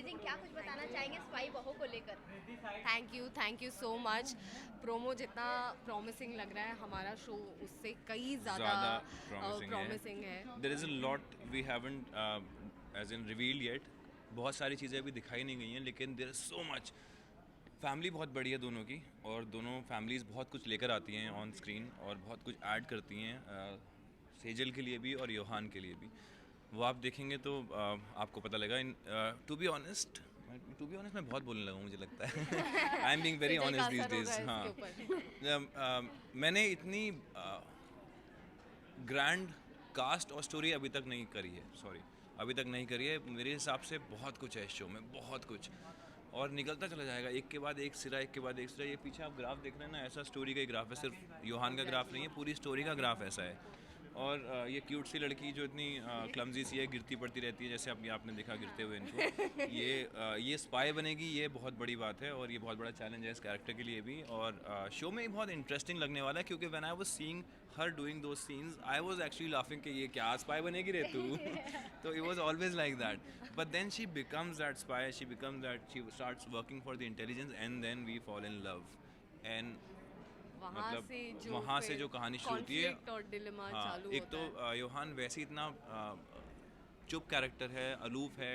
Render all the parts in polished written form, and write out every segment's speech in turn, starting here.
Amazing, क्या कुछ बताना चाहेंगे स्पाई बहू को लेकर? Thank you so much. Promo जितना प्रॉमिसिंग लग रहा है, हमारा शो उससे कई ज़्यादा ज़्यादा प्रॉमिसिंग प्रॉमिसिंग है। है. There is a lot we haven't as in revealed yet. बहुत सारी चीज़ें अभी दिखाई नहीं गई हैं, लेकिन there is so much. Family बहुत बड़ी है दोनों की, और दोनों फैमिलीज़ बहुत कुछ लेकर आती हैं ऑन स्क्रीन और बहुत कुछ ऐड करती हैं, सेजल के लिए भी और योहान के लिए भी. वो आप देखेंगे तो आपको पता लगा. इन टू बी ऑनेस्ट मैं बहुत बोलने लगा हूँ, मुझे लगता है. I am being very Sejal का ऑनेस्ट दीज असर होगा डेज. इसके हाँ. ऊपर। मैंने इतनी ग्रैंड कास्ट और स्टोरी अभी तक नहीं करी है. सॉरी, अभी तक नहीं करी है. मेरे हिसाब से बहुत कुछ है इस शो में, बहुत कुछ, और निकलता चला जाएगा एक के बाद एक सिरा, एक के बाद एक सिरा. ये पीछे आप ग्राफ देख रहे हैं ना, ऐसा स्टोरी का ही ग्राफ है. सिर्फ योहान का ग्राफ नहीं है, पूरी स्टोरी का ग्राफ ऐसा है. और ये क्यूट सी लड़की जो इतनी क्लमजी सी है, गिरती पड़ती रहती है, जैसे अभी आपने देखा गिरते हुए इनको. ये स्पाई बनेगी, ये बहुत बड़ी बात है, और ये बहुत बड़ा चैलेंज है इस कैरेक्टर के लिए भी. और शो में ही बहुत इंटरेस्टिंग लगने वाला है, क्योंकि when I was seeing her doing those scenes I was actually laughing कि ये क्या स्पाई बनेगी रे तू. तो it was always like that. But then she becomes that spy, she becomes that, she starts working for the intelligence, and then we fall in love. And वहाँ मतलब से वहाँ से जो कहानी शुरू होती है. कॉन्फ्लिक्ट और डिलेमा हाँ, चालू एक होता तो है। योहान वैसे ही इतना चुप कैरेक्टर है, अलूफ है,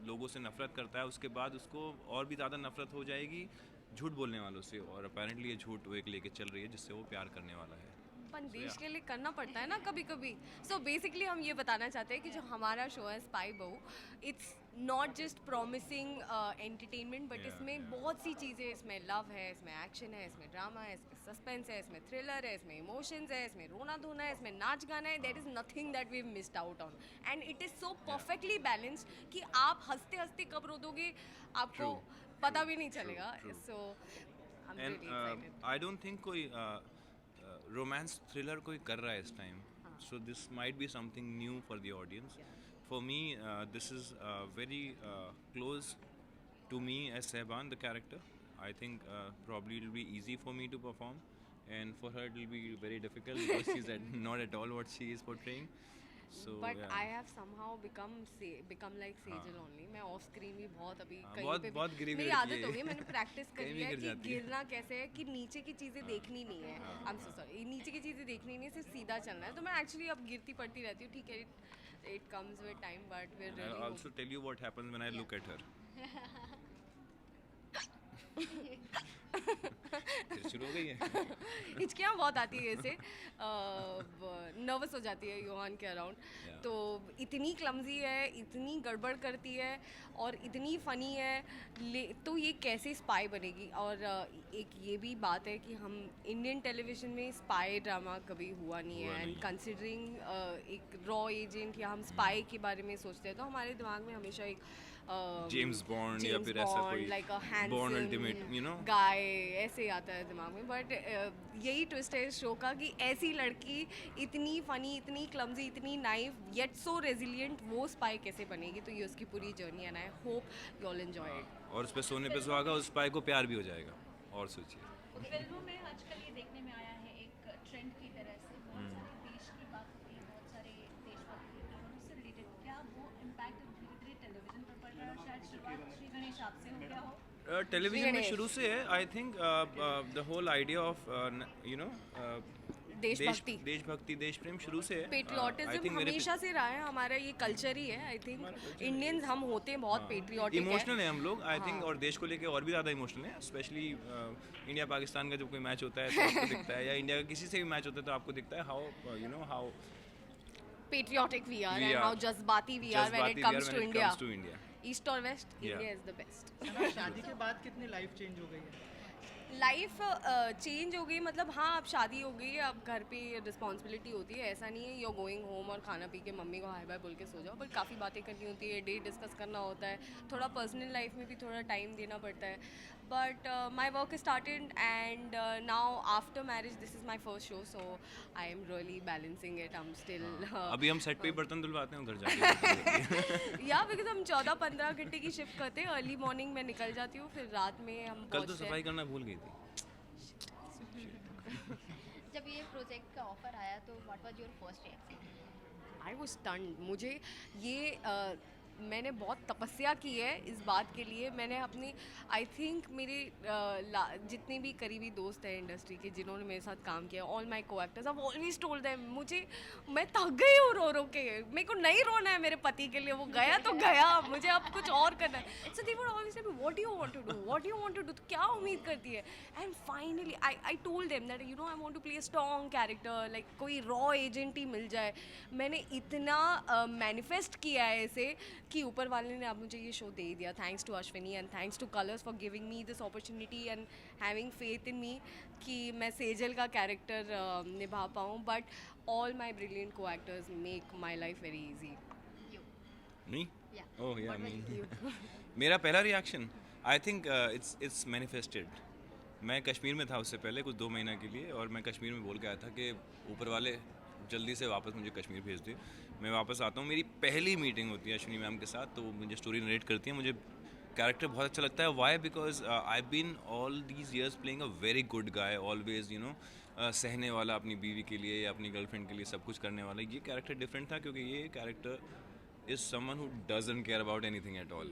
लोगों से नफरत करता है. उसके बाद उसको और भी ज़्यादा नफरत हो जाएगी झूठ बोलने वालों से, और अपेरेंटली ये झूठ वो एक लेके चल रही है जिससे वो प्यार करने वाला है. अपन So, देश yeah. के लिए करना पड़ता है ना कभी कभी. सो बेसिकली हम ये बताना चाहते हैं कि जो हमारा शो है स्पाई बहू, it's not just promising entertainment, but Yeah, इसमें yeah. बहुत सी चीज़ें, इसमें लव है, इसमें एक्शन है, इसमें ड्रामा है, इसमें सस्पेंस है, इसमें थ्रिलर है, इसमें इमोशंस है, इसमें रोना धोना है, इसमें नाच गाना है. There is nothing that we missed out on, and it is so perfectly balanced कि आप हंसते हंसते कब रो दोगे आपको True, पता true, भी नहीं true, चलेगा. true. So I M and really excited. I don't think कोई रोमांस थ्रिलर कोई कर रहा है इस time. So this might be something new for the audience. For me this is very close to me as Sehban, the character. I think probably it will be easy for me to perform, and for her it will be very difficult because she's not at all what she is portraying. So but yeah. I have somehow become like Sejal only. मैं of screen भी बहुत अभी हाँ, कहीं बहुत पे भी बहुत गिरी मेरी भी रहती आदत हो गई है. मैंने प्रैक्टिस कर कहीं भी लिया है गिर कि जाती है. गिरना कैसे है, कि नीचे की चीज़ें देखनी नहीं है. आई एम सो सॉरी, नीचे की चीज़ें देखनी नहीं है, सिर्फ सीधा चलना है. तो मैं एक्चुअली अब गिरती पड़ती रहती हूँ. ठीक है, it comes with time, but we And I'll really also tell you what happens when I look at her. फिर शुरू हो गई है. हिचकियाँ बहुत आती है ऐसे, नर्वस हो जाती है योहान के अराउंड. Yeah. तो इतनी क्लमजी है, इतनी गड़बड़ करती है और इतनी फ़नी है. तो ये कैसे स्पाई बनेगी. और एक ये भी बात है कि हम इंडियन टेलीविज़न में स्पाई ड्रामा कभी हुआ नहीं हुआ है. नहीं एंड है. कंसिडरिंग एक रॉ एजेंट या हम स्पाई के बारे में सोचते हैं, तो हमारे दिमाग में हमेशा एक जेम्स बॉन्ड या फिर ऐसा कोई like a born ultimate, you know. गाय ऐसे ही आता है दिमाग में. बट यही ट्विस्ट है इस शो का कि ऐसी लड़की इतनी फनी, इतनी क्लमजी, इतनी नाइव, येट सो रेजिलियंट, वो स्पाई कैसे बनेगी. तो ये उसकी पूरी जर्नी है, आई hope you all enjoy it. और उस पे सोने पे सुहागा, उस पाए को प्यार भी हो जाएगा. और सोचिए. फिल्मों में आजकल ये देखने में आया है एक ट्रेंड की तरह से, बहुत सारे देश की बात होती है, बहुत सारे देशभक्ति होती है, उससे रिलेटेड क्या वो इम्पैक्ट धीरे धीरे टेलीविजन पर पड़ रहा है. और शायद शुरुआत श्री गणेश आपसे हो गया हो. टेलीविजन में गणेश. शुरू से है. I think the whole idea of you know देशभक्ति, देशभक्ति, देश प्रेम शुरू से है. I पेट्रियोटिज्म think मेरे हमेशा से रहा है. हमारा ये कल्चर ही है. आई थिंक इंडियंस हम होते हैं बहुत पेट्रियोटिक इमोशनल है हम लोग, आई हाँ. थिंक, और देश को लेके और भी ज़्यादा इमोशनल है. स्पेशली इंडिया पाकिस्तान का जब कोई मैच होता है तो आपको दिखता है, या इंडिया का किसी से भी मैच होता है तो आपको दिखता है how you know how patriotic we are We and are. how jazbati we are when it comes to India. East or West, Yeah. India is the best. शादी के बाद कितनी लाइफ चेंज हो गई है. लाइफ चेंज हो गई, मतलब हाँ अब शादी हो गई है, अब घर पे रिस्पॉन्सिबिलिटी होती है. ऐसा नहीं है यू गोइंग होम और खाना पी के मम्मी को हाय बाय बोल के सो जाओ. बट काफ़ी बातें करनी होती है, डे डिस्कस करना होता है, थोड़ा पर्सनल लाइफ में भी थोड़ा टाइम देना पड़ता है. But my work started and now after marriage this is my first show, so I am really balancing it. I am still अभी हम सेट पे ही बर्तन धुलवाते हैं उधर जाके. या बिकॉज हम 14-15 घंटे की शिफ्ट करते हैं. अर्ली मॉर्निंग में निकल जाती हूँ, फिर रात में हम कल तो पहुँचते सफाई हैं. करना भूल गई थी. जब ये प्रोजेक्ट का ऑफर आया तो what was your first reaction? I was stunned. मुझे ये मैंने बहुत तपस्या की है इस बात के लिए। मैंने अपनी आई थिंक मेरे जितने भी करीबी दोस्त हैं इंडस्ट्री के जिन्होंने मेरे साथ काम किया, ऑल माई को actors, I always told them, मैं थक गई हूँ रो रो के, मेरे को नहीं रोना है मेरे पति के लिए, वो गया तो गया, मुझे अब कुछ और करना है। So they would always say what do you want to do, what do you want to do, तो क्या उम्मीद करती है। And finally I told them that you know I want to play strong character, like कोई रॉ agent ही मिल जाए। मैंने इतना मैनिफेस्ट किया है इसे कि ऊपर वाले ने अब मुझे ये शो दे ही दिया। Thanks to Ashwini and thanks to Colors for giving me this opportunity and having faith in me कि मैं सेजल का कैरेक्टर निभा पाऊँ। बट ऑल माई ब्रिलियंट को actors make my life very easy. नहीं Yeah. Oh yeah What me was you? मेरा पहला reaction I think it's manifested. मैं कश्मीर में था उससे पहले कुछ 2 महीने के लिए, और मैं कश्मीर में बोल के आया था कि ऊपर वाले जल्दी से वापस मुझे कश्मीर भेज दे, मैं वापस आता हूँ। मेरी पहली मीटिंग होती है अश्विनी मैम के साथ, तो वो मुझे स्टोरी नरेट करती है। मुझे कैरेक्टर बहुत अच्छा लगता है। Why? Because I been all these years playing a very good guy, always you know सहने वाला अपनी बीवी के लिए या अपनी गर्लफ्रेंड के लिए सब कुछ करने वाला। ये कैरेक्टर डिफरेंट था क्योंकि ये character is someone who doesn't care about anything at all,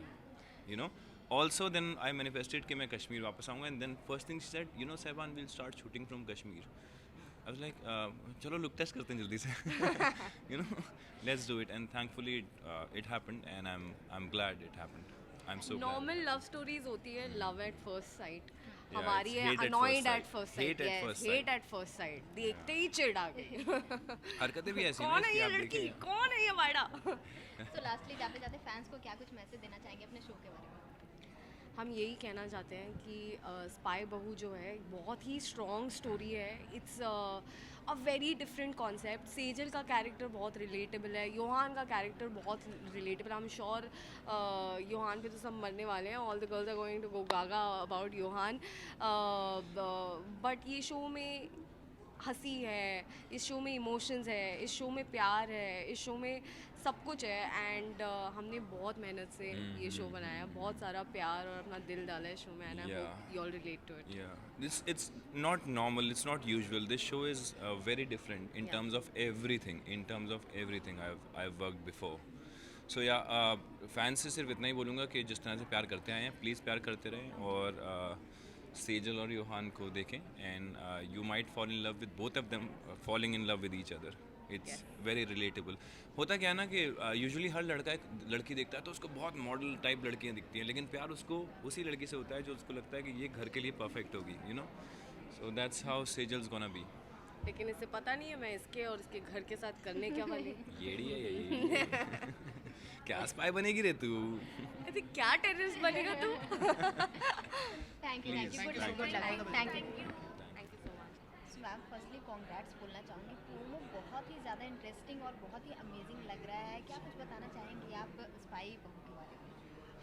you know. Also then I manifested कि मैं कश्मीर वापस आऊँगा, and then first thing she said, you know Saban, we'll start shooting from Kashmir. I was like चलो look test करते हैं जल्दी से you know, let's do it. And thankfully it happened, and I'm glad it happened. I'm so glad. Normal love stories होती है love at first sight, Yeah, हमारी it's है hate at annoyed first at sight. First Hate sight, at first hate sight. At first sight, देखते ही चिढ़ आ गई। हरकतें भी ऐसी हैं कौन है इसकी, ये आप लड़की, देखिए। कौन है ये वाड़ा। तो लास्टली जाते जाते फैंस को क्या कुछ मैसेज देना चाहेंगे अपने शो के बारे में? हम यही कहना चाहते हैं कि स्पाई बहू जो है बहुत ही स्ट्रॉन्ग स्टोरी है। It's a very different concept. Sejal का कैरेक्टर बहुत रिलेटेबल है, योहान का कैरेक्टर बहुत relatable. I am sure Yohan पे तो सब मरने वाले हैं, all the girls are going to go gaga about Yohan. But ये शो में हंसी है, इस शो में इमोशंस है, इस शो में प्यार है, इस शो में सब कुछ है। एंड हमने बहुत मेहनत से ये शो बनाया, बहुत सारा प्यार और अपना दिल डाला है शो में, and I hope you all relate to it. Yeah, it's not normal, it's not usual. This show is very different in Yeah. terms of everything. In terms of everything I've worked before. So yeah, fans से सिर्फ इतना ही बोलूँगा कि जिस तरह से प्यार करते आए हैं, प्लीज़ प्यार करते रहें, और सेजल और योहान को देखें, and you might fall in love with both of them falling in love with each other. It's very relatable. होता क्या है ना कि यूजुअली हर लड़का एक लड़की देखता है तो उसको बहुत मॉडल टाइप लड़कियां दिखती हैं, लेकिन प्यार उसको उसी लड़की से होता है जो उसको लगता है कि ये घर के लिए परफेक्ट होगी, you know. So that's how Sejal's gonna be. लेकिन इसे पता नहीं है मैं इसके और इसके घर के साथ करने क्या वाली। येड़ी है ये क्या स्पाई बनेगी रे तू? अरे क्या टेररिस्ट बनेगा तू। Thank you, Please, good thank good you. Luck, thank you. Thank you so much. Ma'am firstly congrats बोलना चाहूँगी, प्रोमो बहुत ही ज़्यादा इंटरेस्टिंग और बहुत ही अमेजिंग लग रहा है। क्या कुछ बताना चाहेंगी आप स्पाई बहू के बारे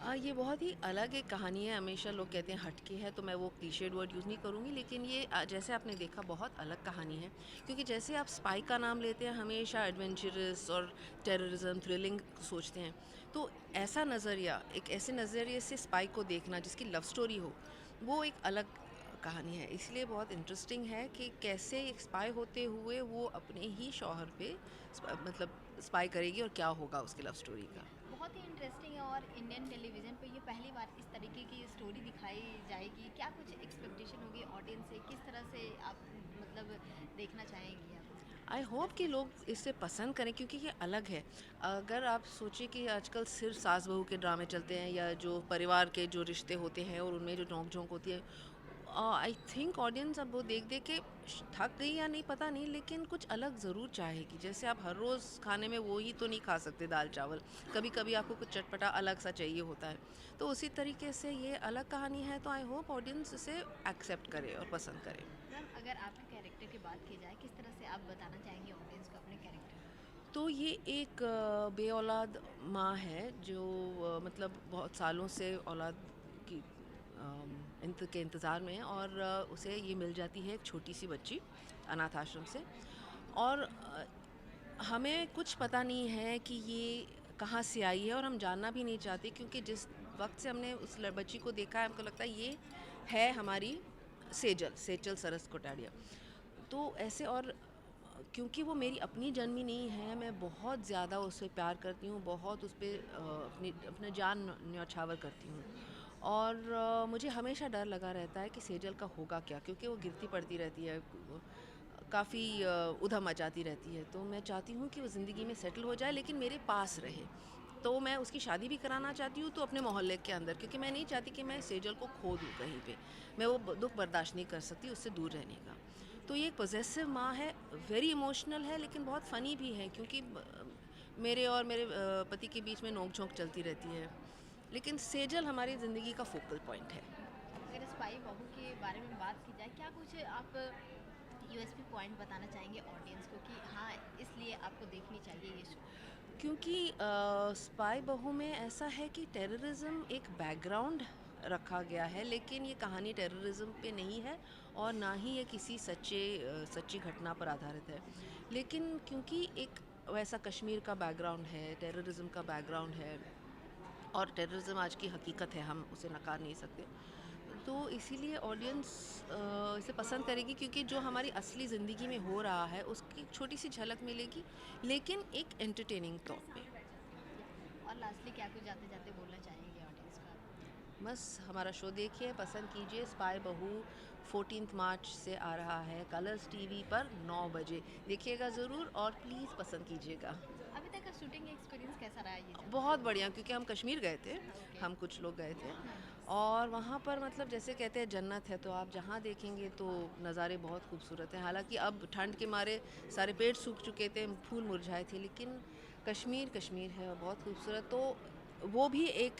में? ये बहुत ही अलग एक कहानी है। हमेशा लोग कहते हैं हटके है, तो मैं वो क्लीशेड वर्ड यूज़ नहीं करूँगी, लेकिन ये जैसे आपने देखा बहुत अलग कहानी है। क्योंकि जैसे आप स्पाई का नाम लेते हैं हमेशा एडवेंचरस और टेररिज्म थ्रिलिंग सोचते हैं, तो ऐसा नज़रिया, एक ऐसे नज़रिए से स्पाई को देखना जिसकी लव स्टोरी हो, वो एक अलग कहानी है। इसलिए बहुत इंटरेस्टिंग है कि कैसे एक स्पाई होते हुए वो अपने ही शौहर पे मतलब स्पाई करेगी और क्या होगा उसकी लव स्टोरी का। बहुत ही इंटरेस्टिंग है, और इंडियन टेलीविज़न पे ये पहली बार इस तरीके की स्टोरी दिखाई जाएगी। क्या कुछ एक्सपेक्टेशन होगी ऑडियंस से, किस तरह से आप मतलब देखना चाहेंगी आप? आई होप कि लोग इसे पसंद करें, क्योंकि ये अलग है। अगर आप सोचें कि आजकल सिर्फ सास बहू के ड्रामे चलते हैं या जो परिवार के जो रिश्ते होते हैं और उनमें जो नोक झोंक होती है, आई थिंक ऑडियंस अब वो देख देख के थक गई या नहीं पता नहीं, लेकिन कुछ अलग ज़रूर चाहेगी। जैसे आप हर रोज़ खाने में वो ही तो नहीं खा सकते दाल चावल, कभी कभी आपको कुछ चटपटा अलग सा चाहिए होता है। तो उसी तरीके से ये अलग कहानी है, तो आई होप ऑडियंस इसे एक्सेप्ट करे और पसंद करे। मैम अगर आपके कैरेक्टर की बात की जाए, किस तरह से आप बताना चाहेंगे ऑडियंस को अपने कैरेक्टर? तो ये एक बे औलाद माँ है जो मतलब बहुत सालों से औलाद की के इंतज़ार में है, और उसे ये मिल जाती है एक छोटी सी बच्ची अनाथ आश्रम से, और हमें कुछ पता नहीं है कि ये कहाँ से आई है, और हम जानना भी नहीं चाहते, क्योंकि जिस वक्त से हमने उस बच्ची को देखा है हमको लगता है ये है हमारी सेजल सरस कोटाड़िया। तो ऐसे और क्योंकि वो मेरी अपनी जन्मी नहीं है, मैं बहुत ज़्यादा उससे प्यार करती हूँ, बहुत उस पर अपना जान न्यौछावर करती हूँ। और मुझे हमेशा डर लगा रहता है कि सेजल का होगा क्या, क्योंकि वो गिरती पड़ती रहती है, काफ़ी उधम मचाती रहती है। तो मैं चाहती हूँ कि वो ज़िंदगी में सेटल हो जाए, लेकिन मेरे पास रहे। तो मैं उसकी शादी भी कराना चाहती हूँ, तो अपने मोहल्ले के अंदर, क्योंकि मैं नहीं चाहती कि मैं सेजल को खो दूँ कहीं पे। मैं वो दुख बर्दाश्त नहीं कर सकती उससे दूर रहने का। तो ये एक पॉजेसिव माँ है, वेरी इमोशनल है, लेकिन बहुत फ़नी भी है, क्योंकि मेरे और मेरे पति के बीच में नोक झोंक चलती रहती है। लेकिन सेजल हमारी ज़िंदगी का फोकल पॉइंट है। अगर स्पाई बहू के बारे में बात की जाए, क्या कुछ आप यूएसपी पॉइंट बताना चाहेंगे ऑडियंस को कि हाँ, इसलिए आपको देखनी चाहिए ये शो? क्योंकि स्पाई बहू में ऐसा है कि टेररिज्म एक बैकग्राउंड रखा गया है, लेकिन ये कहानी टेररिज्म पे नहीं है और ना ही ये किसी सच्ची घटना पर आधारित है। लेकिन क्योंकि एक वैसा कश्मीर का बैकग्राउंड है, टेररिज्म का बैकग्राउंड है, और टेररिज्म आज की हकीकत है, हम उसे नकार नहीं सकते, तो इसीलिए ऑडियंस इसे पसंद करेगी, क्योंकि जो हमारी असली ज़िंदगी में हो रहा है उसकी छोटी सी झलक मिलेगी, लेकिन एक एंटरटेनिंग तौर पे। और लास्टली क्या कुछ जाते जाते बोलना चाहेंगे ऑडियंस को? बस हमारा शो देखिए, पसंद कीजिए। स्पाई बहू 14 मार्च से आ रहा है कलर्स टीवी पर 9 बजे। देखिएगा ज़रूर और प्लीज़ पसंद कीजिएगा। अभी तक का शूटिंग एक्सपीरियंस कैसा रहा ये? बहुत बढ़िया, क्योंकि हम कश्मीर गए थे, हम कुछ लोग गए थे, और वहाँ पर मतलब जैसे कहते हैं जन्नत है, तो आप जहाँ देखेंगे तो नज़ारे बहुत खूबसूरत हैं। हालांकि अब ठंड के मारे सारे पेड़ सूख चुके थे, फूल मुरझाए थे, लेकिन कश्मीर है और बहुत खूबसूरत। तो वो भी एक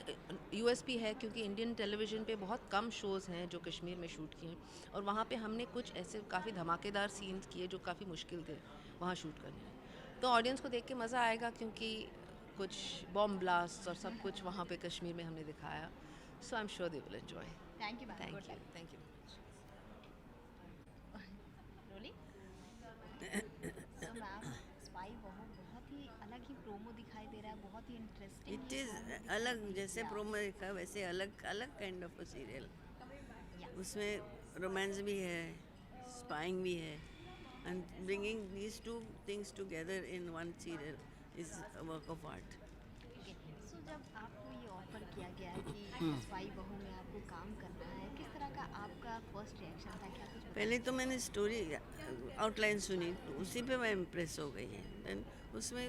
यूएसपी है, क्योंकि इंडियन टेलीविज़न पे बहुत कम शोज़ हैं जो कश्मीर में शूट किए हैं, और वहाँ पे हमने कुछ ऐसे काफ़ी धमाकेदार सीन्स किए जो काफ़ी मुश्किल थे वहाँ शूट करने। तो ऑडियंस को देख के मज़ा आएगा, क्योंकि कुछ बॉम्ब ब्लास्ट और सब कुछ वहाँ पे कश्मीर में हमने दिखाया। So I am sure they will enjoy. Thank you ma'am. Thank you, thank you. Rolling. So ma'am, spy Bahu बहुत ही अलग ही प्रोमो दिखाई दे रहा है, बहुत ही इंटरेस्टिंग। इट इज़ अलग, जैसे प्रोमो देखा वैसे अलग अलग काइंड ऑफ अ सीरियल। उसमें रोमांस भी है, स्पाइंग भी है, and bringing these two things together in one serial is a work of art. So जब आपको ये ऑफर किया गया है कि स्पाई बहू में आपको काम करना है, किस तरह का आपका फर्स्ट रिएक्शन था? क्या कुछ पहले तो मैंने स्टोरी आउटलाइन सुनी, तो उसी पे मैं इम्प्रेस हो गई है। देन उसमें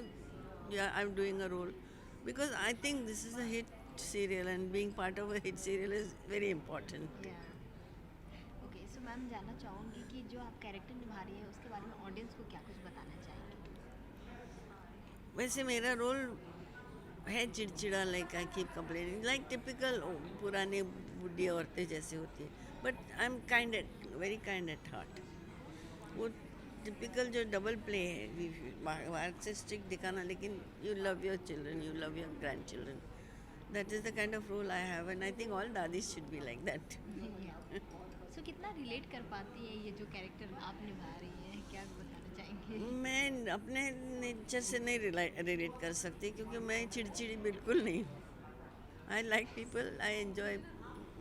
I am doing a role because I think this is a hit serial, and being part of a hit serial is very important. Okay, so ma'am जानना चाहूँगी कि जो आप कैरेक्टर निभा रही है उसके बारे में ऑडियंस को क्या कुछ बताना चाहेंगे? वैसे मेरा रोल है चिड़चिड़ा, like I keep complaining, like typical पुराने बुढ़ी औरतें जैसे होती है, but I am kind at very kind at heart. वो टिपिकल जो डबल प्ले है, बाहर से स्ट्रिक्ट दिखाना, लेकिन you love your children, you love your grandchildren, that is the kind of role I have, and I think all दादीज should be like that. So कितना relate कर पाती है ये जो कैरेक्टर आप निभा रही है, क्या बताना चाहेंगे? मैं अपने नेचर से नहीं रिलेट कर सकती, क्योंकि मैं चिड़चिड़ी बिल्कुल नहीं हूँ। I like people, I enjoy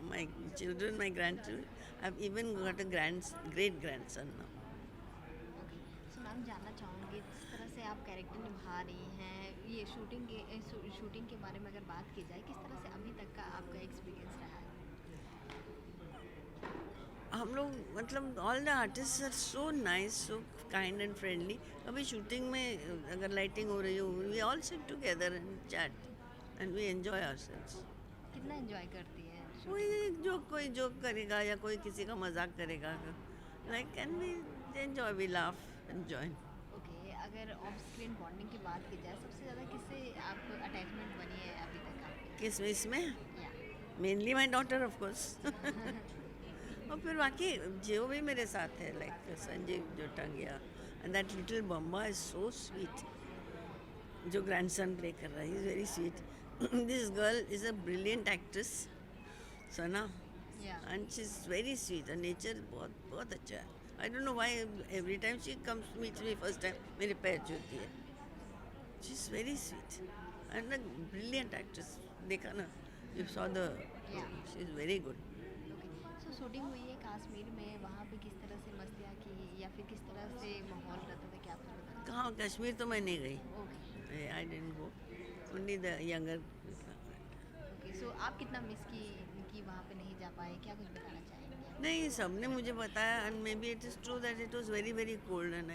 my children, my grand children, I have even got a great grand son now. So ma'am जानना चाहूँगी, जिस तरह से आप कैरेक्टर निभा रही हैं, ये शूटिंग के बारे में अगर बात की जाए, किस तरह से अभी तक का आपका एक्सपीरियंस रहा है? हम लोग मतलब all the artist are so nice, so kind and friendly. अभी शूटिंग में अगर लाइटिंग हो रही हो, we all sit together and chat and we enjoy ourselves. कितना एंजॉय करती है? कोई जोक करेगा या कोई किसी का मजाक करेगा, like can we enjoy, we laugh enjoy. Okay, अगर ऑफ स्क्रीन बॉन्डिंग की बात की जाए, सबसे ज़्यादा किससे आप अटैचमेंट बनी है अभी तक आपकी? किस इसमें या mainly my daughter of course, और फिर बाकी जो भी मेरे साथ है, like Sanjeev Jotangia, and that little Bamba is so sweet, जो ग्रैंडसन प्ले कर रहा है, is very sweet. This girl is a brilliant actress, Sana, and she is very sweet, और नेचर बहुत बहुत अच्छा है। I don't know why every time she comes meets me first time मेरे पैर छूती है। She is very sweet and a brilliant actress. देखा ना, you saw the, she is very good. So shooting हुई है कश्मीर में, वहाँ पे किस तरह से मस्तियाँ की या फिर किस तरह से माहौल रहता था, क्या कुछ बताना कहाँ कश्मीर तो मैं नहीं गई, okay I didn't go, only the younger. Okay. So आप कितना मिस की कि वहाँ पे नहीं जा पाए, क्या कुछ बताना चाहेंगे? नहीं, सबने मुझे बताया, and maybe it is true that it was very very cold and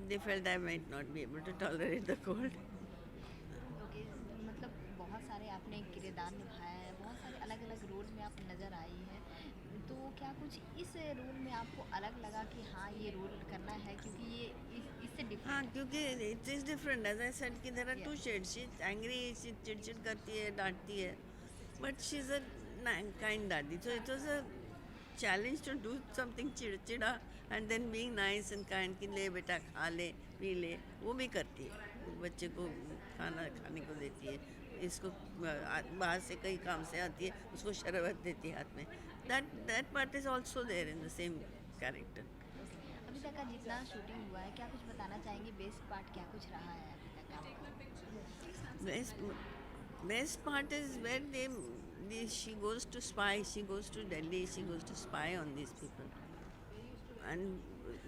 they felt I might not be able to tolerate the cold. Okay. मतलब बहुत सारे आपने किरदार निभाया है, बहुत सारे अलग अलग रोल में आप नज़र आई हैं, तो क्या कुछ इस रोल में आपको अलग लगा कि हाँ ये रोल करना है, क्योंकि ये इससे हाँ, डिफरेंट? क्योंकि it is different, as I said कि there are two shades, she is angry, she चिड़चिड़ करती है, डांटती है, but she is a kind दादी, so it was a challenge to do something चिड़चिड़ा and then being nice and kind कि ले बेटा खा ले पी ले, वो भी करती है, बच्चे को खाना खाने को देती है, इसको बाहर से कई काम से आती है, उसको शरबत देती है हाथ में, that part is also there in the same character। अभी तक का जितना शूटिंग हुआ है, क्या कुछ बताना चाहेंगे? बेस्ट पार्ट क्या कुछ रहा है अभी तक आपका? Best part is where she goes to spy, she goes to Delhi, she goes to spy on these people, and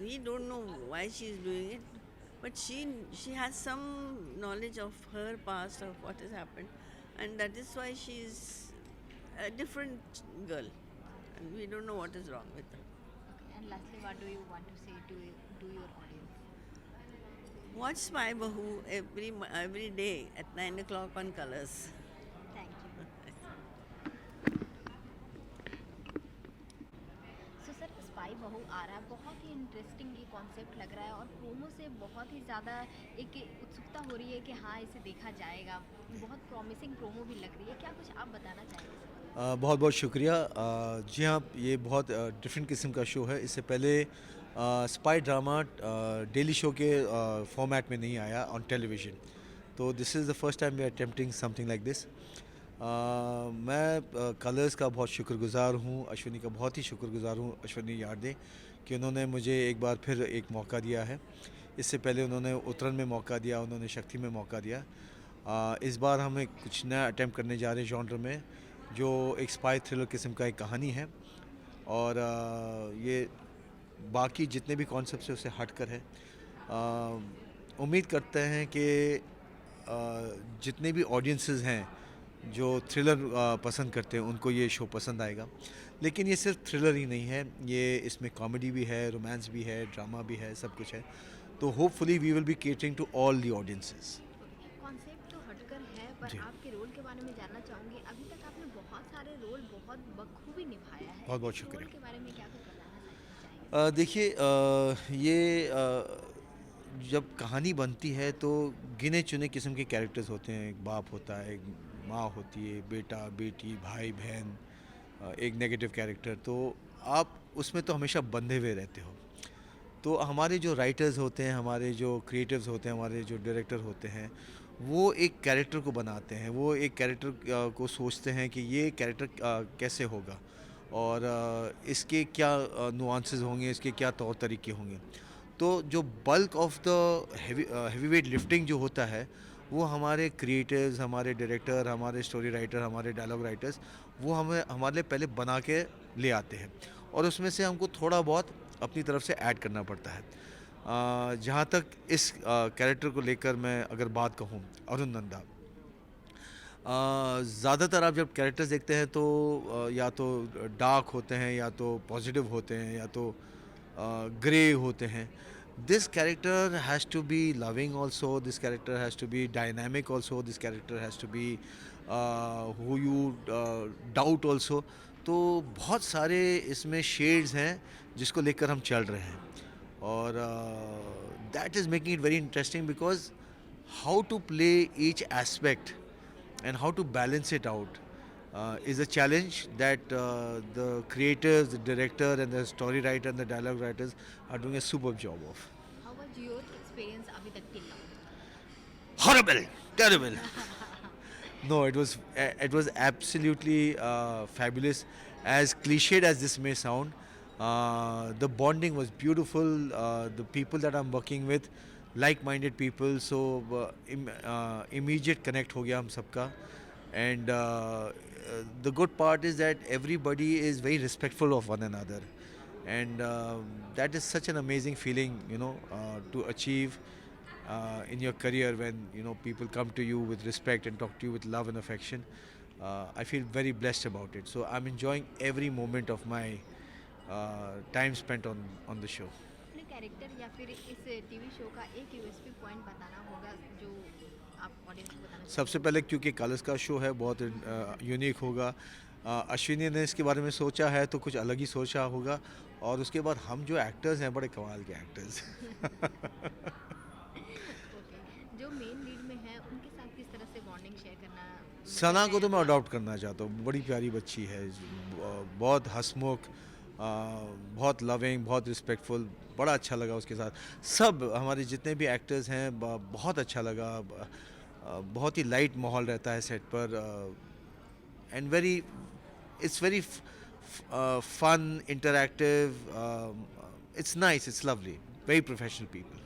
we don't know why she is doing it, but she has some knowledge of her past, of what has happened, and that is why she is a different girl, and we don't know what is wrong with her. Okay. And lastly, what do you want to say to your audience? Watch Spy Bahu every day at 9 o'clock on Colors. Thank you. So sir, spy बहू आ रहा है, बहुत ही interesting ये concept लग रहा है और promo से बहुत ही ज़्यादा एक उत्सुकता हो रही है कि हाँ इसे देखा जाएगा, बहुत प्रॉमिसिंग प्रोमो भी लग रही है, क्या कुछ आप बताना चाहेंगे सर? बहुत बहुत शुक्रिया। जी हाँ, ये बहुत डिफरेंट किस्म का शो है। इससे पहले स्पाई ड्रामा डेली शो के फॉर्मेट में नहीं आया ऑन टेलीविज़न, तो this is the first time we are attempting something like this. मैं कलर्स का बहुत शुक्रगुज़ार हूँ, अश्विनी का बहुत ही शुक्रगुज़ार हूँ, अश्विनी यार्दे, कि उन्होंने मुझे एक बार फिर एक मौका दिया है। इससे पहले उन्होंने उतरन में मौका दिया, उन्होंने शक्ति में मौका दिया। इस बार हमें कुछ नया अटैम्प्ट करने जा रहे हैं जॉनर में, जो एक स्पाई थ्रिलर किस्म का एक कहानी है, और ये बाकी जितने भी कॉन्सेप्ट है उससे हट कर है। उम्मीद करते हैं कि जितने भी ऑडियंसेस हैं जो थ्रिलर पसंद करते हैं उनको ये शो पसंद आएगा। लेकिन ये सिर्फ थ्रिलर ही नहीं है, ये इसमें कॉमेडी भी है, रोमांस भी है, ड्रामा भी है, सब कुछ है। तो hopefully we will be catering to all the audiences. Concept तो हटकर है, पर आपके रोल के बारे में जानना चाहूँगी। अभी तक आपने बहुत सारे रोल बहुत बखूबी निभाया है, बहुत बहुत इस शुक्रिया। रोल के बारे में क्या कुछ बताना चाहेंगे? देखिए, ये जब कहानी बनती है तो गिने चुने किस्म के कैरेक्टर्स होते हैं। एक बाप होता है, एक माँ होती है, बेटा बेटी, भाई बहन, एक नेगेटिव कैरेक्टर, तो आप उसमें तो हमेशा बंधे हुए रहते हो। तो हमारे जो राइटर्स होते हैं, हमारे जो क्रिएटिव्स होते हैं, हमारे जो डायरेक्टर होते हैं, वो एक कैरेक्टर को बनाते हैं, वो एक कैरेक्टर को सोचते हैं कि ये कैरेक्टर कैसे होगा और इसके क्या नुआंसेस होंगे, इसके क्या तौर तरीके होंगे। तो जो bulk of the heavy weight lifting जो होता है वो हमारे क्रिएटर्स, हमारे डायरेक्टर, हमारे स्टोरी राइटर, हमारे डायलॉग राइटर्स, वो हमें हमारे लिए पहले बना के ले आते हैं, और उसमें से हमको थोड़ा बहुत अपनी तरफ से ऐड करना पड़ता है। जहाँ तक इस कैरेक्टर को लेकर मैं अगर बात कहूँ, अरुण नंदा, ज़्यादातर आप जब कैरेक्टर्स देखते हैं तो या तो डार्क होते हैं, या तो पॉजिटिव होते हैं, या तो ग्रे होते हैं। This character has to be loving also, this character has to be dynamic also, this character has to be who you doubt also। तो बहुत सारे इसमें शेड्स हैं जिसको लेकर हम चल रहे हैं, और that is making it very interesting, because how to play each aspect and how to balance it out is a challenge that the creators, the director and the story writer and the dialogue writers are doing a superb job of. How was your experience अभी तक till now? Horrible, terrible. No, it was absolutely fabulous. As cliched as this may sound, the bonding was beautiful. The people that I'm working with, like-minded people, so immediate connect हो गया हम सबका, and the good part is that everybody is very respectful of one another, and that is such an amazing feeling, to achieve in your career when people come to you with respect and talk to you with love and affection. I feel very blessed about it. So I'm enjoying every moment of my time spent on the show. अपने character या फिर इस TV show का एक USP point बताना होगा जो आप ऑडियंस को बताना सबसे पहले क्योंकि कलर्स का शो है, बहुत यूनिक होगा। अश्विनी ने इसके बारे में सोचा है तो कुछ अलग ही सोचा होगा, और उसके बाद हम जो एक्टर्स हैं बड़े कमाल के एक्टर्स। ओके जो मेन लीड में है उनके साथ किस तरह से बॉन्डिंग शेयर करना सना को तो मैं अडॉप्ट करना चाहता हूँ, बड़ी प्यारी बच्ची है, बहुत हंसमुख, बहुत लविंग, बहुत रिस्पेक्टफुल, बड़ा अच्छा लगा उसके साथ। सब हमारे जितने भी एक्टर्स हैं बहुत अच्छा लगा, बहुत ही लाइट माहौल रहता है सेट पर, and it's very fun, interactive, it's nice, it's lovely, very professional people.